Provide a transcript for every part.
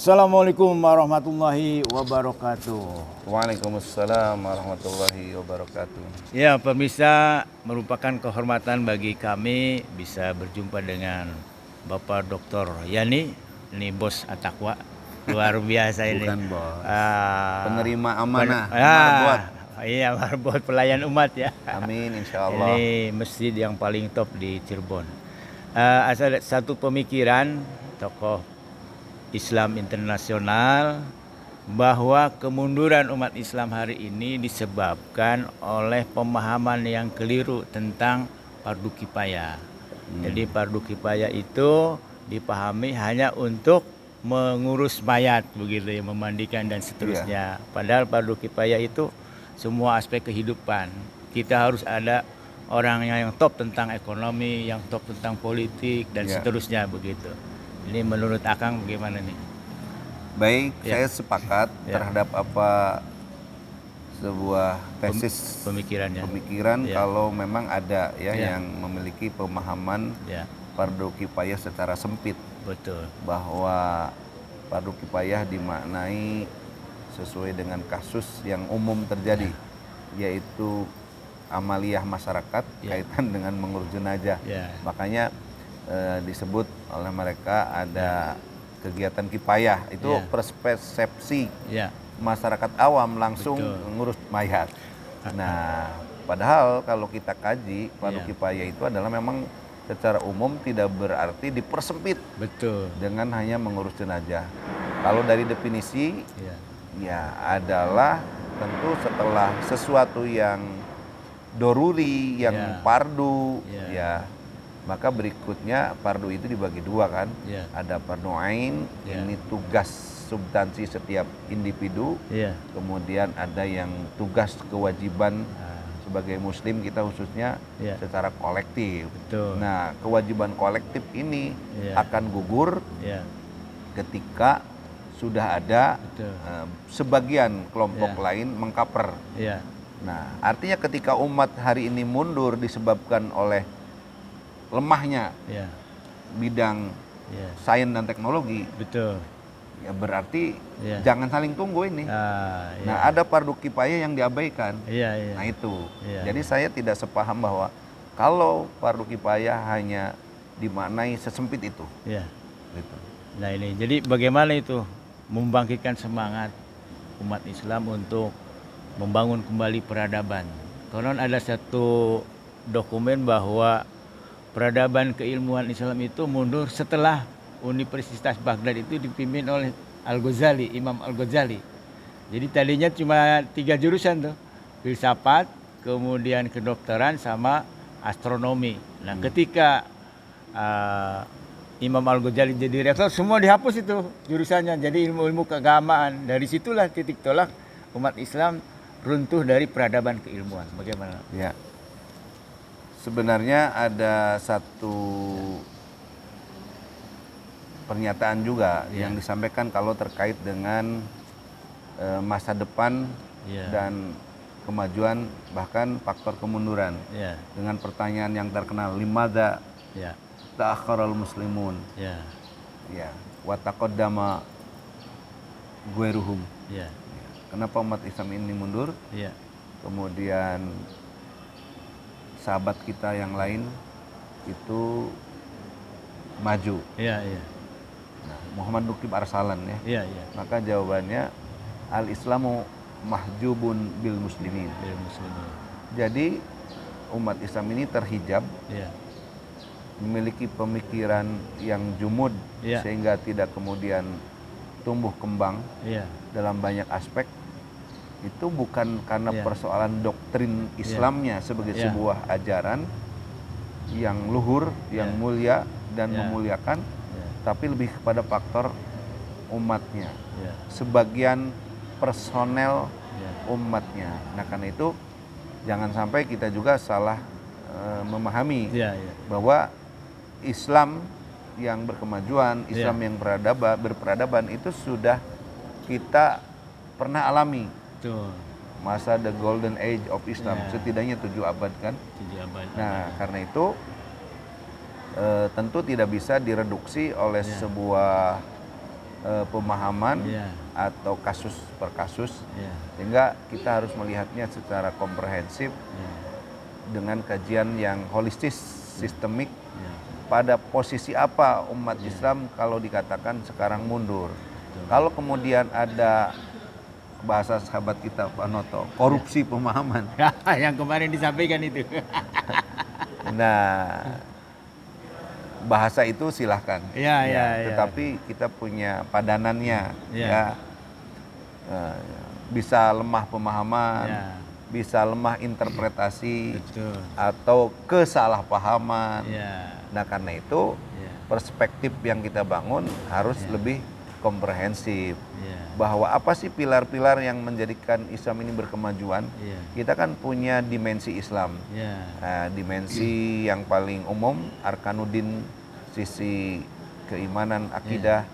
Assalamualaikum warahmatullahi wabarakatuh. Waalaikumsalam warahmatullahi wabarakatuh. Ya, pemirsa, merupakan kehormatan bagi kami bisa berjumpa dengan Bapak Dr. Yani, ini bos Atakwa. Luar biasa ini. Bukan bos. Penerima amanah, marbot. Iya, marbot pelayan umat ya. Amin, insya Allah. Ini masjid yang paling top di Cirebon. Ada satu pemikiran tokoh Islam internasional bahwa kemunduran umat Islam hari ini disebabkan oleh pemahaman yang keliru tentang fardu kifayah. Jadi fardu kifayah itu dipahami hanya untuk mengurus mayat begitu ya, memandikan dan seterusnya. Padahal fardu kifayah itu semua aspek kehidupan. Kita harus ada orang yang top tentang ekonomi, yang top tentang politik dan seterusnya begitu. Ini menurut Akang bagaimana nih? Baik, saya sepakat terhadap apa sebuah tesis pemikiran kalau memang ada yang memiliki pemahaman fardu kifayah secara sempit. Betul. Bahwa fardu kifayah dimaknai sesuai dengan kasus yang umum terjadi, yaitu amaliyah masyarakat kaitan dengan mengurus jenazah. Makanya disebut oleh mereka ada kegiatan kifayah, itu persepsi masyarakat awam langsung mengurus mayat. Nah, padahal kalau kita kaji fardu kifayah itu adalah memang secara umum tidak berarti dipersempit dengan hanya mengurus jenazah. Kalau dari definisi adalah tentu setelah sesuatu yang doruri, yang fardu maka berikutnya fardu itu dibagi dua kan. Ada fardu ain, ini tugas substansi setiap individu. Kemudian ada yang tugas kewajiban sebagai muslim kita khususnya secara kolektif. Nah, kewajiban kolektif ini akan gugur ketika sudah ada sebagian kelompok lain mengkaper. Nah, artinya ketika umat hari ini mundur disebabkan oleh lemahnya bidang sains dan teknologi, ya berarti jangan saling tunggu ini. Nah, ada fardu kifayah yang diabaikan. Nah itu. Jadi saya tidak sepaham bahwa kalau fardu kifayah hanya dimaknai sesempit itu. Gitu. Nah ini, jadi bagaimana itu membangkitkan semangat umat Islam untuk membangun kembali peradaban. Konon ada satu dokumen bahwa peradaban keilmuan Islam itu mundur setelah Universitas Baghdad itu dipimpin oleh Al-Ghazali, Imam Al-Ghazali. Jadi tadinya cuma 3 jurusan tuh, filsafat, kemudian kedokteran sama astronomi. Nah, ketika Imam Al-Ghazali jadi rektor, semua dihapus itu jurusannya. Jadi ilmu-ilmu keagamaan. Dari situlah titik tolak umat Islam runtuh dari peradaban keilmuan. Bagaimana? Ya. Sebenarnya ada satu pernyataan juga yang disampaikan kalau terkait dengan masa depan dan kemajuan bahkan faktor kemunduran. Dengan pertanyaan yang terkenal, limadza ta'akharal muslimun wa taqaddama ghairuhum. Kenapa umat Islam ini mundur? Kemudian sahabat kita yang lain itu maju. Nah, Muhammad Nukib Arsalan Maka jawabannya al-Islamu mahjubun bil muslimin. Jadi umat Islam ini terhijab, memiliki pemikiran yang jumud sehingga tidak kemudian tumbuh kembang dalam banyak aspek. Itu bukan karena persoalan doktrin Islamnya sebagai sebuah ajaran yang luhur, yang mulia dan memuliakan, tapi lebih kepada faktor umatnya, sebagian personel umatnya. Nah, karena itu jangan sampai kita juga salah memahami bahwa Islam yang berkemajuan, Islam yang berperadaban itu sudah kita pernah alami. Masa the golden age of Islam, setidaknya 7 abad kan. Nah, karena itu tentu tidak bisa direduksi oleh sebuah pemahaman Ya. atau kasus per kasus, Ya. sehingga kita harus melihatnya secara komprehensif Ya. dengan kajian yang holistis, sistemik. Ya. Pada posisi apa umat Ya. Islam kalau dikatakan sekarang mundur? Betul. Kalau kemudian ada bahasa sahabat kita Pak Noto, korupsi pemahaman. Yang kemarin disampaikan itu. Nah, bahasa itu silahkan. Ya, ya, ya. Tetapi kita punya padanannya, Ya. ya. Bisa lemah pemahaman, Ya. bisa lemah interpretasi, Betul. atau kesalahpahaman. Ya. Nah, karena itu Ya. perspektif yang kita bangun harus Ya. lebih komprehensif. Ya. Bahwa apa sih pilar-pilar yang menjadikan Islam ini berkemajuan? Ya. Kita kan punya dimensi Islam. Ya. Nah, dimensi yang paling umum Arkanuddin, sisi keimanan, akidah,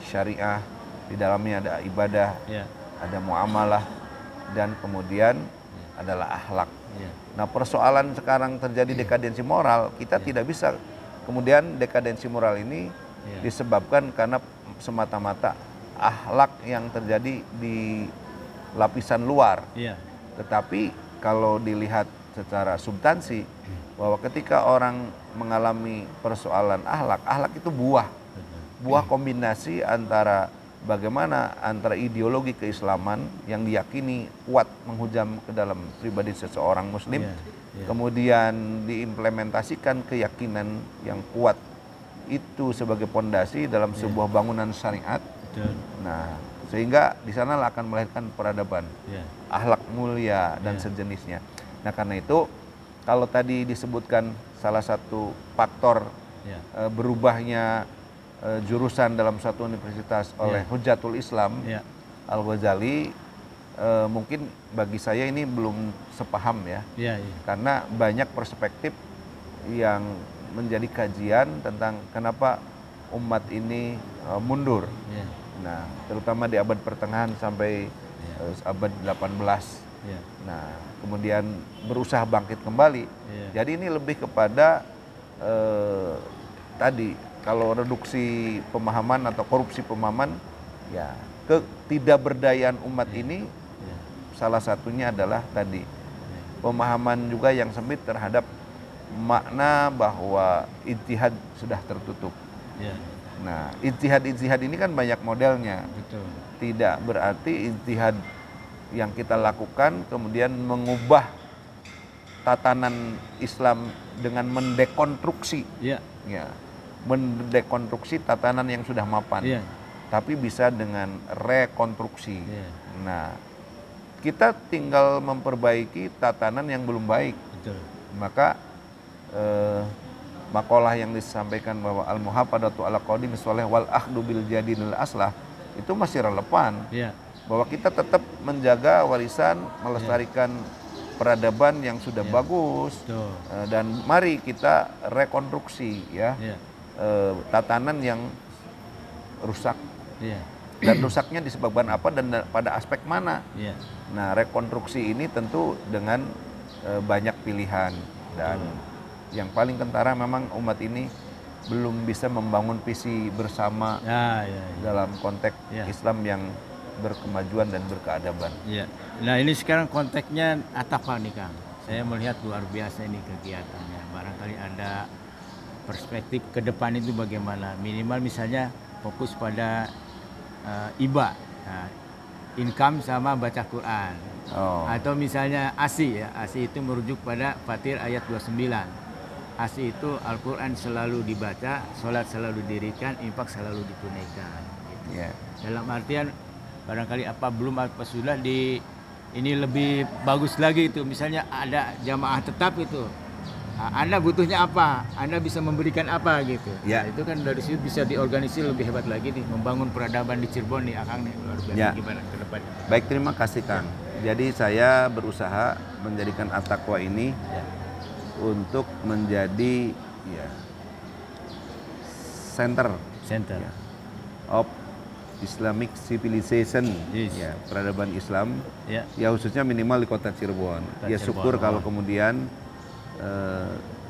syariah, di dalamnya ada ibadah, Ya. ada muamalah, dan kemudian adalah akhlak. Ya. Nah, persoalan sekarang terjadi dekadensi moral, kita tidak bisa kemudian dekadensi moral ini Ya. disebabkan karena semata-mata akhlak yang terjadi di lapisan luar. Ya. Tetapi kalau dilihat secara substansi, bahwa ketika orang mengalami persoalan akhlak itu buah kombinasi antara bagaimana antara ideologi keislaman yang diyakini kuat menghujam ke dalam pribadi seseorang muslim, Ya. Ya. kemudian diimplementasikan keyakinan yang kuat itu sebagai pondasi dalam sebuah bangunan syariat. Betul. Nah, sehingga di sana akan melahirkan peradaban, Ya. akhlak mulia dan Ya. sejenisnya. Nah, karena itu kalau tadi disebutkan salah satu faktor Ya. berubahnya jurusan dalam satu universitas oleh Hujatul Islam Ya. Al-Ghazali, mungkin bagi saya ini belum sepaham ya, Ya. Ya. karena banyak perspektif yang menjadi kajian tentang kenapa umat ini mundur. Ya. Nah, terutama di abad pertengahan sampai abad 18. Ya. Nah, kemudian berusaha bangkit kembali. Ya. Jadi ini lebih kepada tadi kalau reduksi pemahaman atau korupsi pemahaman, ya ketidakberdayaan umat ini Ya. salah satunya adalah tadi pemahaman juga yang sempit terhadap makna bahwa ijtihad sudah tertutup. Ya. Nah, ijtihad ini kan banyak modelnya. Betul. Tidak berarti ijtihad yang kita lakukan kemudian mengubah tatanan Islam dengan mendekonstruksi, Ya. ya, mendekonstruksi tatanan yang sudah mapan, Ya. tapi bisa dengan rekonstruksi. Ya. Nah, kita tinggal memperbaiki tatanan yang belum baik. Betul. Maka makalah yang disampaikan bahwa al-muhafadatu ala qadim sholih wal akhdu bil jadidil aslah itu masih relevan. Ya. Bahwa kita tetap menjaga warisan, melestarikan peradaban yang sudah bagus. Betul. Dan mari kita rekonstruksi ya, Ya. tatanan yang rusak. Ya. Dan rusaknya disebabkan apa dan pada aspek mana. Ya. Nah, rekonstruksi ini tentu dengan banyak pilihan, dan yang paling kentara memang umat ini belum bisa membangun visi bersama Ya. Ya. dalam konteks Ya. Islam yang berkemajuan dan berkeadaban. Ya. Nah, ini sekarang konteksnya apa nih, Kang? Saya melihat luar biasa ini kegiatannya. Barangkali ada perspektif ke depan itu bagaimana? Minimal misalnya fokus pada IBA, nah, income sama baca Quran. Oh. Atau misalnya ASI ya. ASI itu merujuk pada Fatir ayat 29. ASI itu Al-Quran selalu dibaca, sholat selalu didirikan, infak selalu ditunaikan. Gitu. Ya. Dalam artian barangkali belum apa sudah ini lebih bagus lagi itu. Misalnya ada jamaah tetap itu. Anda butuhnya apa? Anda bisa memberikan apa gitu. Ya. Nah, itu kan dari situ bisa diorganisir lebih hebat lagi nih, membangun peradaban di Cirebon nih, Akang nih. Luar biasa. Ya. Gimana ke depan? Baik, terima kasih Kang. Jadi saya berusaha menjadikan At-Taqwa ini Ya. untuk menjadi center Center. of Islamic Civilization, Yes. ya, peradaban Islam, Ya. ya khususnya minimal di kota Cirebon. Kota Ya Cirebon, syukur kalau oh. kemudian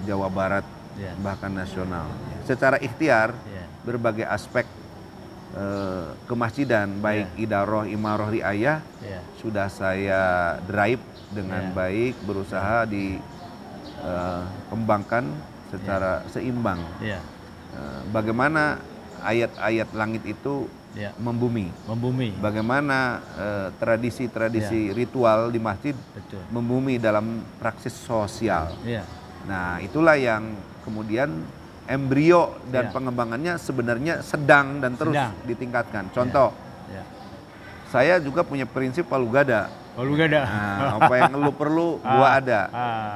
Jawa Barat Ya. bahkan nasional. Secara ikhtiar Ya. berbagai aspek kemasjidan baik idaroh, imaroh, riayah Ya. sudah saya drive dengan baik, berusaha dikembangkan secara seimbang. Ya. Bagaimana ayat-ayat langit itu Ya. membumi, Membumi. bagaimana tradisi-tradisi ritual di masjid Betul. membumi dalam praksis sosial. Ya. Nah, itulah yang kemudian embrio dan Ya. pengembangannya sebenarnya sedang dan terus ditingkatkan. Contoh, Ya. saya juga punya prinsip palu gada. Palu gada. Nah, apa yang lu perlu, gua ada.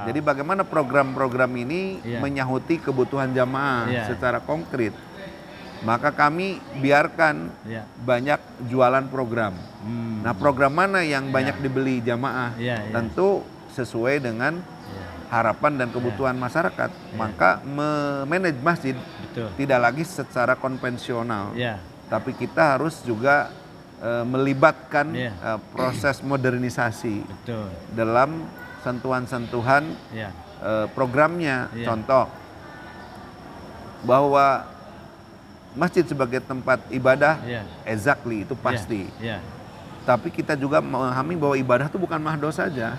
Jadi bagaimana program-program ini menyahuti kebutuhan jamaah secara konkret. Maka kami biarkan banyak jualan program. Nah, program mana yang banyak dibeli jamaah? Tentu sesuai dengan harapan dan kebutuhan masyarakat. Maka memanage masjid tidak lagi secara konvensional. Tapi kita harus juga melibatkan proses modernisasi dalam sentuhan-sentuhan programnya. Contoh, bahwa masjid sebagai tempat ibadah, exactly, itu pasti. Tapi kita juga memahami bahwa ibadah itu bukan mahdoh saja,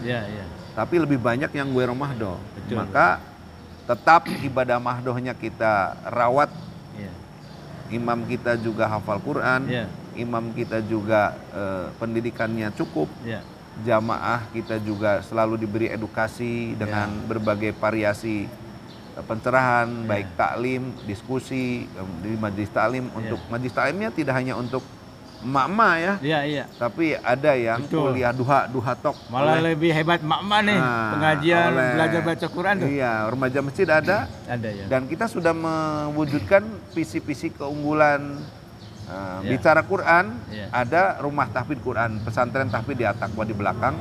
tapi lebih banyak yang gue mahdoh. Maka tetap ibadah mahdohnya kita rawat. Imam kita juga hafal Quran, imam kita juga pendidikannya cukup, jamaah kita juga selalu diberi edukasi dengan berbagai variasi pencerahan, baik taklim, diskusi di majelis taklim. Untuk majelis taklimnya tidak hanya untuk emak-emak ya, tapi ada yang kuliah duha tok. Malah lebih hebat emak-emak nih, pengajian belajar baca Quran tuh. Iya, remaja masjid ada ya. Dan kita sudah mewujudkan visi-visi keunggulan. Bicara Quran, ada rumah tahfidz Quran, pesantren tahfidz di At-Taqwa di belakang.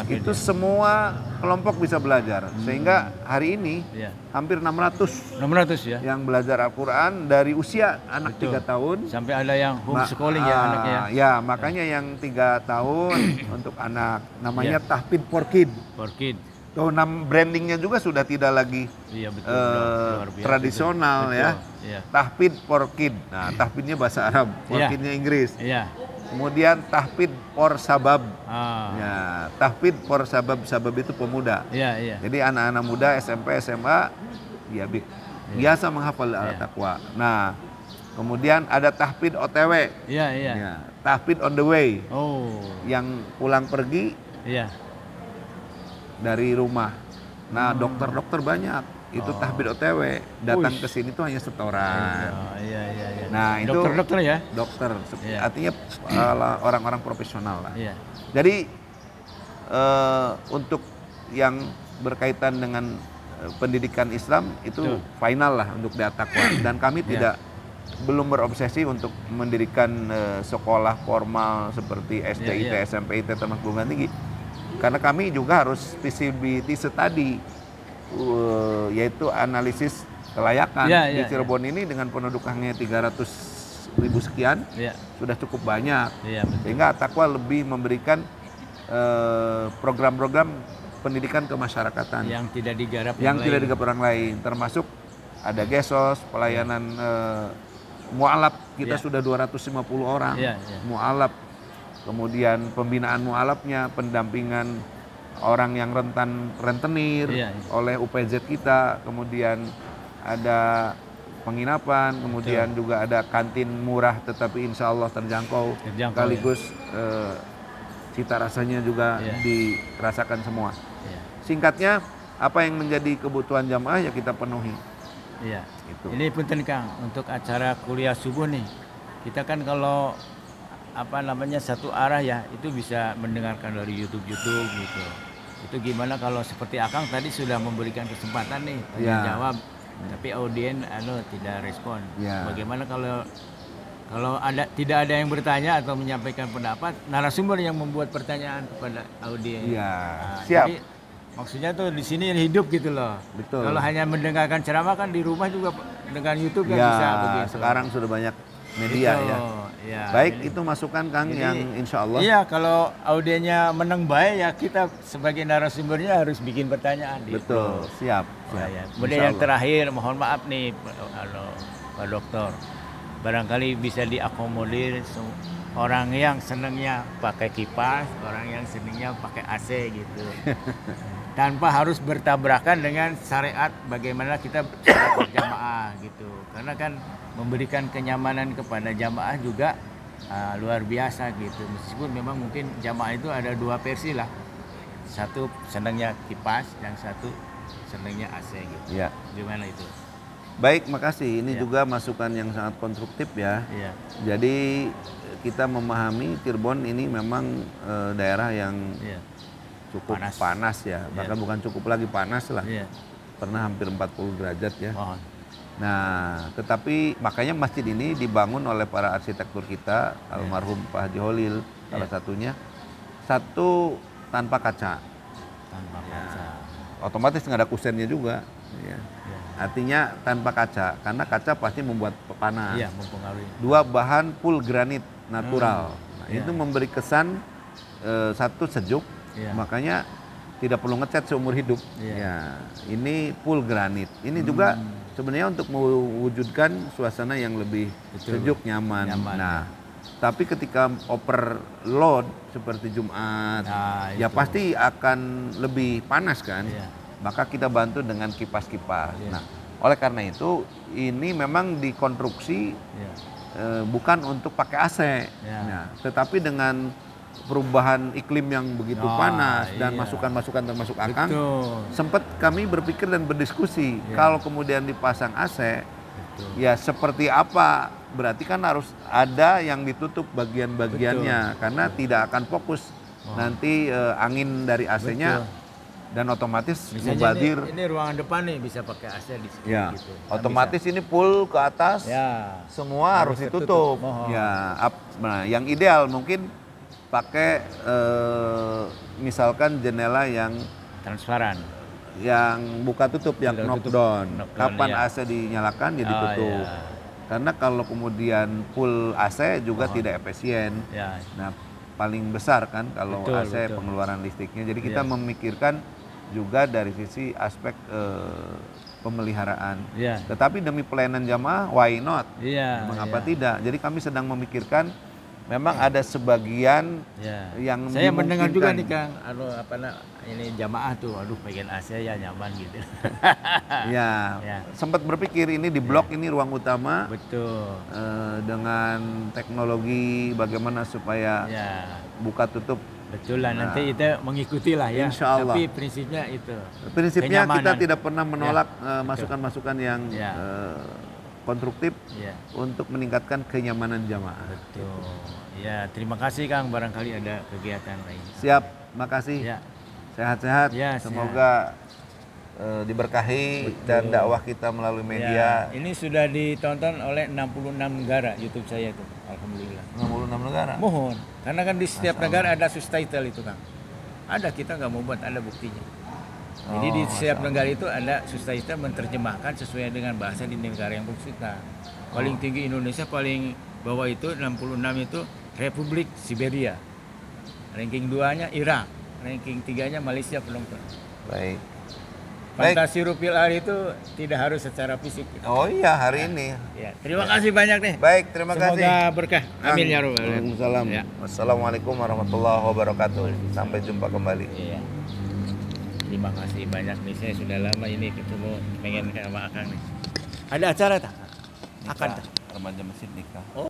Itu semua kelompok bisa belajar. Sehingga hari ini hampir 600 yang belajar Al-Quran dari usia anak 3 tahun. Sampai ada yang homeschooling ya anaknya. Ya, makanya yang 3 tahun untuk anak namanya tahfidz for kid. Tuh, brandingnya juga sudah tidak lagi tradisional ya. Tahfidz for kid. Nah, tahfidnya bahasa Arab, for kidnya Inggris. Kemudian tahfidz for sabab. Ya, tahfidz for sabab, sabab itu pemuda. Jadi anak-anak muda SMP, SMA ya biasa menghafal Al-Taqwa. Nah, kemudian ada tahfidz OTW. Ya, tahfidz on the way. Yang pulang pergi dari rumah. Nah, dokter-dokter banyak. Itu tahfidz OTW. Datang ke sini tuh hanya setoran. Nah, itu dokter-dokter ya? Dokter. Artinya orang-orang profesional lah. Jadi untuk yang berkaitan dengan pendidikan Islam itu final lah untuk di At-Taqwa. Dan kami belum berobsesi untuk mendirikan sekolah formal seperti SD, IT, SMP, IT termasuk perguruan tinggi. Karena kami juga harus visibility study, yaitu analisis kelayakan. Di Cirebon ini dengan penduduknya 300.000 sekian, sudah cukup banyak. Sehingga At-Taqwa lebih memberikan program-program pendidikan kemasyarakatan yang tidak digarap orang lain. Termasuk ada Gesos, pelayanan mu'alaf, kita sudah 250 orang mu'alaf. Kemudian pembinaan mu'alafnya, pendampingan orang yang rentenir oleh UPZ kita. Kemudian ada penginapan, kemudian juga ada kantin murah tetapi insya Allah terjangkau sekaligus cita rasanya juga dirasakan semua. Singkatnya, apa yang menjadi kebutuhan jamaah ya kita penuhi. Itu. Ini punten Kang, untuk acara kuliah subuh nih, kita kan kalau satu arah ya, itu bisa mendengarkan dari YouTube gitu. Itu gimana kalau seperti Akang tadi sudah memberikan kesempatan nih tanya jawab, tapi audien tidak respon. Bagaimana kalau tidak ada yang bertanya atau menyampaikan pendapat, narasumber yang membuat pertanyaan kepada audien. Siap. Jadi, maksudnya tuh di sini hidup gitu loh. Betul. Kalau hanya mendengarkan ceramah kan di rumah juga dengan YouTube kan bisa begitu. Sekarang sudah banyak media baik ini. Itu masukan Kang yang insya Allah. Iya, kalau audiennya menang baik ya kita sebagai narasumbernya harus bikin pertanyaan. Betul, siap. Kemudian yang terakhir, mohon maaf nih Pak Dokter. barangkali bisa diakomodir orang yang senangnya pakai kipas, orang yang senangnya pakai AC gitu. Tanpa harus bertabrakan dengan syariat bagaimana kita sholat berjamaah gitu. Karena kan memberikan kenyamanan kepada jamaah juga luar biasa gitu. Meskipun memang mungkin jamaah itu ada dua versi lah. Satu senangnya kipas, yang satu senangnya AC gitu. Ya. Gimana itu? Baik, makasih. Ini Ya. juga masukan yang sangat konstruktif ya. Iya. Jadi kita memahami Cirebon ini memang daerah yang Iya. cukup Panas. panas ya. Bahkan bukan cukup lagi panas lah. Iya. Pernah hampir 40 derajat ya. Mohon. Nah, tetapi makanya masjid ini dibangun oleh para arsitektur kita, almarhum Pak Haji Holil salah satunya. Satu, tanpa kaca. Tanpa kaca. Otomatis nggak ada kusennya juga. Ya. Iya. Artinya tanpa kaca, karena kaca pasti membuat panas. Iya, mempengaruhi. Dua, bahan full granit natural. Nah, Iya. itu memberi kesan satu, sejuk, Iya. makanya tidak perlu ngecat seumur hidup. Iya. Ya, ini full granit. Ini juga sebenarnya untuk mewujudkan suasana yang lebih Betul. sejuk, nyaman. Nyaman, Nah, tapi ketika overload seperti Jumat, Nah, ya itu. pasti akan lebih panas kan. Iya. Maka kita bantu dengan kipas-kipas. Iya. Nah, oleh karena itu ini memang dikonstruksi Iya. bukan untuk pakai AC, Ya. nah, tetapi dengan perubahan iklim yang begitu Oh, panas dan iya. masukan-masukan termasuk Akang, Betul. sempat kami berpikir dan berdiskusi Ya. kalau kemudian dipasang AC, Betul. ya seperti apa? Berarti kan harus ada yang ditutup bagian-bagiannya karena tidak akan fokus nanti angin dari AC-nya. Betul. Dan otomatis Misalnya mubadir. ini ruangan depan nih bisa pakai AC di sini Ya, gitu. Kan otomatis ini full ke atas, bisa. Ya. semua harus tertutup. ditutup. Mohon. Ya, nah, yang ideal mungkin pakai misalkan jendela yang Transparan. buka tutup, yang Jendela tutup. knockdown. Knockdown, Kapan iya. AC dinyalakan ya Oh, ditutup. iya. Karena kalau kemudian full AC juga tidak efisien. Ya. Nah, paling besar kan kalau Betul, AC betul. pengeluaran listriknya. Jadi kita Iya. memikirkan juga dari sisi aspek pemeliharaan. Iya. Tetapi demi pelayanan jamaah, why not? Iya. Mengapa iya. tidak? Jadi kami sedang memikirkan, memang ada sebagian Ya. yang Saya mendengar juga dimungkinkan. nih Kang, ini jamaah tuh, pengen AC ya nyaman gitu. Ya, Ya. sempat berpikir ini di blok ini ruang utama Betul. dengan teknologi bagaimana supaya Ya. buka tutup. Betul lah, nanti kita mengikuti lah ya. Insya Allah. Tapi prinsipnya itu. Prinsipnya kita Kenyamanan. tidak pernah menolak masukan-masukan yang Ya. konstruktif Ya. untuk meningkatkan kenyamanan jamaah. Betul. Ya, terima kasih Kang, barangkali ada kegiatan lain. Siap, makasih. Ya. Sehat-sehat. Ya, Semoga diberkahi dan dakwah kita melalui media. Ya, ini sudah ditonton oleh 66 negara YouTube saya itu. Alhamdulillah. 66 negara. Mohon, karena kan di setiap negara ada subtitle itu Kang. Ada, kita nggak mau buat, ada buktinya. Jadi di setiap negara itu ada subtitle menerjemahkan sesuai dengan bahasa di negara yang bersangkutan. Paling tinggi Indonesia, paling bawah itu 66 itu Republik Siberia. Ranking 2-nya Irak, ranking 3-nya Malaysia penonton. Baik. Baik. Fantasi Rupil hari itu tidak harus secara fisik. Oh iya, hari ini. Ya, terima kasih banyak nih. Baik, terima kasih. Semoga berkah. Amin ya rabbal alamin. Waalaikumsalam. Ya. Wassalamualaikum warahmatullahi wabarakatuh. Sampai jumpa kembali. Iya. Terima kasih banyak nih, saya sudah lama ini ketemu, pengen sama Akang nih. Ada acara tak? Akan tak? Remaja masjid nikah. Oh.